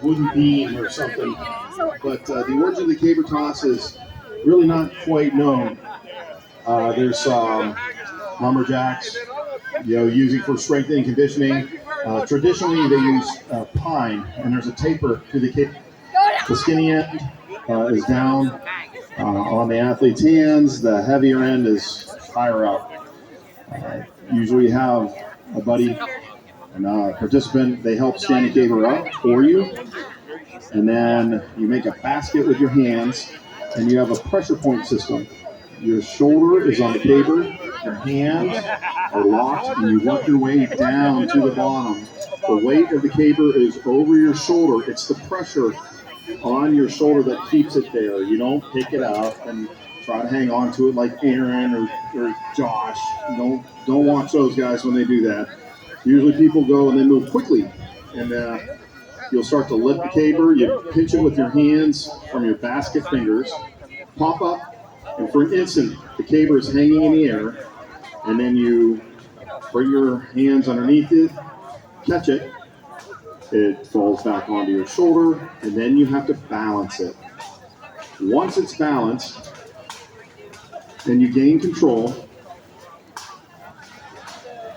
wooden beam or something. But the origin of the caber toss is really not quite known. There's lumberjacks, using for strength and conditioning. Traditionally, they use pine, and there's a taper to the caber. The skinny end is down on the athlete's hands. The heavier end is higher up. Usually, you have a buddy and a participant. They help stand the caber up for you, and then you make a basket with your hands, and you have a pressure point system. Your shoulder is on the caber, your hands are locked, and you work your way down to the bottom. The weight of the caber is over your shoulder. It's the pressure on your shoulder that keeps it there. You don't pick it up and try to hang on to it like Aaron or Josh. Don't watch those guys when they do that. Usually people go and they move quickly, and you'll start to lift the caber. You pinch it with your hands from your basket fingers, pop up, and for an instant, the caber is hanging in the air, and then you bring your hands underneath it, catch it, it falls back onto your shoulder, and then you have to balance it. Once it's balanced, then you gain control,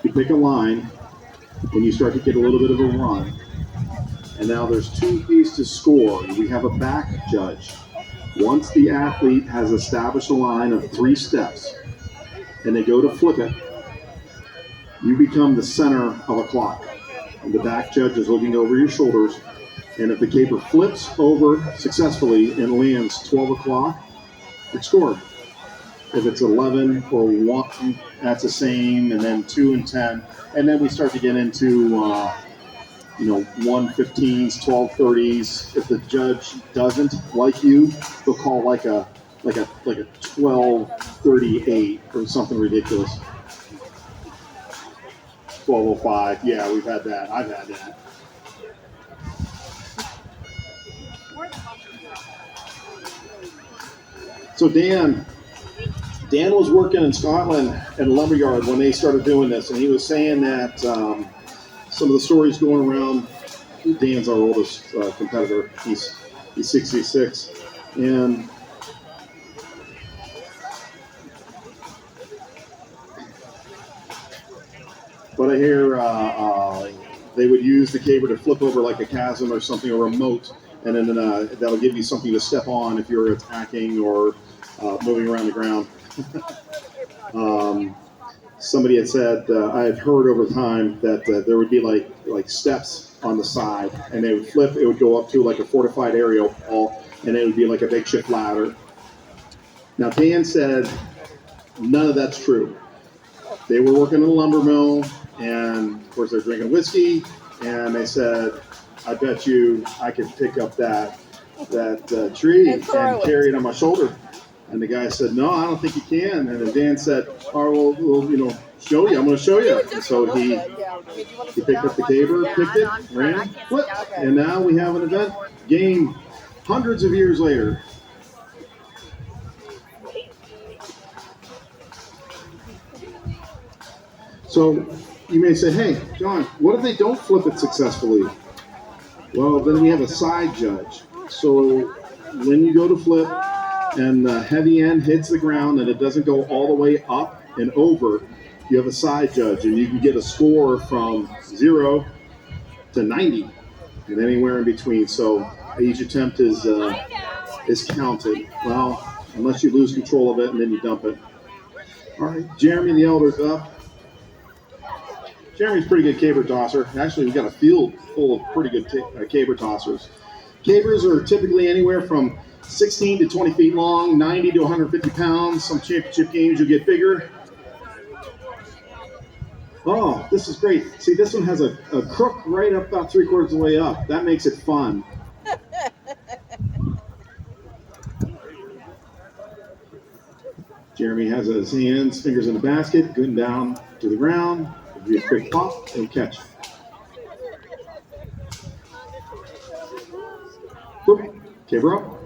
you pick a line, and you start to get a little bit of a run. And now there's 2 keys to score. We have a back judge. Once the athlete has established a line of 3 steps and they go to flip it, you become the center of a clock. And the back judge is looking over your shoulders, and if the caber flips over successfully and lands 12 o'clock, it's scored. If it's 11 or 1, that's the same, and then 2 and 10. And then we start to get into 1:15s, 12:30s. If the judge doesn't like you, they'll call like a 12:38 or something ridiculous. 12:05. Yeah, we've had that. I've had that. So Dan was working in Scotland at a lumberyard when they started doing this, and he was saying that some of the stories going around. Dan's our oldest competitor. He's 66, and but I hear they would use the caber to flip over like a chasm or something, or a moat, and then that'll give you something to step on if you're attacking or moving around the ground. Somebody had said, I had heard over time that there would be like steps on the side, and they would flip. It would go up to like a fortified area wall, and it would be like a makeshift ladder. Now Dan said none of that's true. They were working in a lumber mill, and of course they're drinking whiskey, and they said, I bet you I could pick up that tree and carry it on my shoulder. And the guy said, no, I don't think you can. And then Dan said, all right, we'll show you. I'm going to show you. And so he picked up the caber, picked it, ran, flipped. And now we have an event game hundreds of years later. So you may say, hey, John, what if they don't flip it successfully? Well, then we have a side judge. So when you go to flip, and the heavy end hits the ground and it doesn't go all the way up and over, you have a side judge, and you can get a score from 0 to 90 and anywhere in between. So each attempt is counted. Well, unless you lose control of it and then you dump it. All right, Jeremy the Elder's up. Jeremy's a pretty good caber tosser. Actually, we've got a field full of pretty good caber tossers. Cabers are typically anywhere from 16 to 20 feet long, 90 to 150 pounds. Some championship games you'll get bigger. Oh, this is great. See, this one has a crook right up about 3/4 of the way up. That makes it fun. Jeremy has his hands, fingers in the basket, going down to the ground. Give you a quick pop and catch. Whoop. Caber up.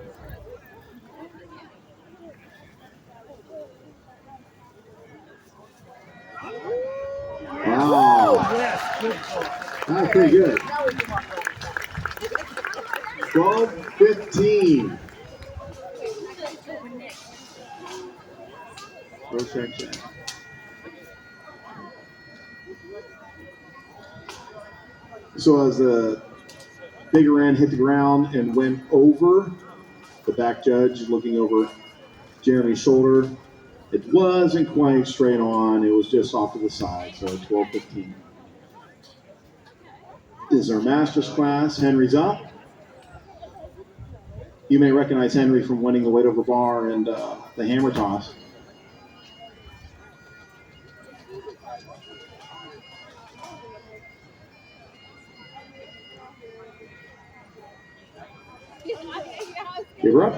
Wow. That's pretty good. 12-15. Check. So as the bigger end hit the ground and went over, the back judge looking over Jeremy's shoulder, it wasn't quite straight on. It was just off to the side, so 12-15. This is our master's class. Henry's up. You may recognize Henry from winning the weight over bar and the hammer toss. Give her up.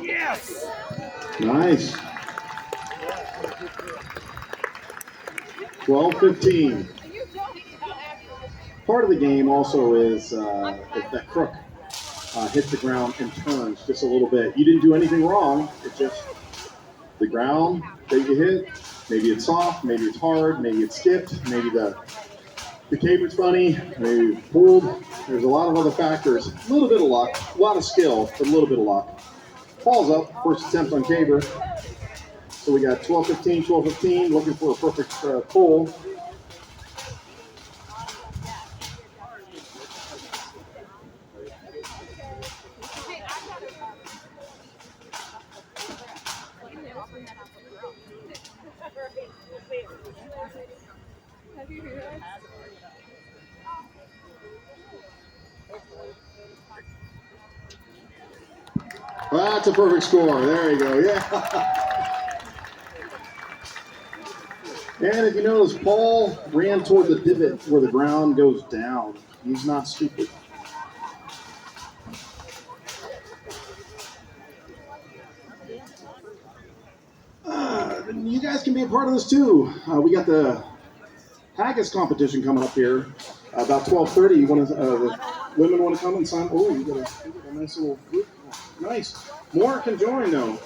Yes! Nice. 12-15. Part of the game also is if that crook hits the ground and turns just a little bit. You didn't do anything wrong. It's just the ground that you hit. Maybe it's soft, maybe it's hard, maybe it's skipped, maybe the caber's funny, maybe it's pulled. There's a lot of other factors. A little bit of luck, a lot of skill, but a little bit of luck. Ball's up, first attempt on caber. So we got 12-15, 12-15, looking for a perfect pull. That's a perfect score. There you go. Yeah. And if you notice, Paul ran toward the divot where the ground goes down. He's not stupid. You guys can be a part of this too. We got the Haggis competition coming up here about 12:30. You want to? The women want to come and sign. Oh, you got a nice little group. Nice. More can join though.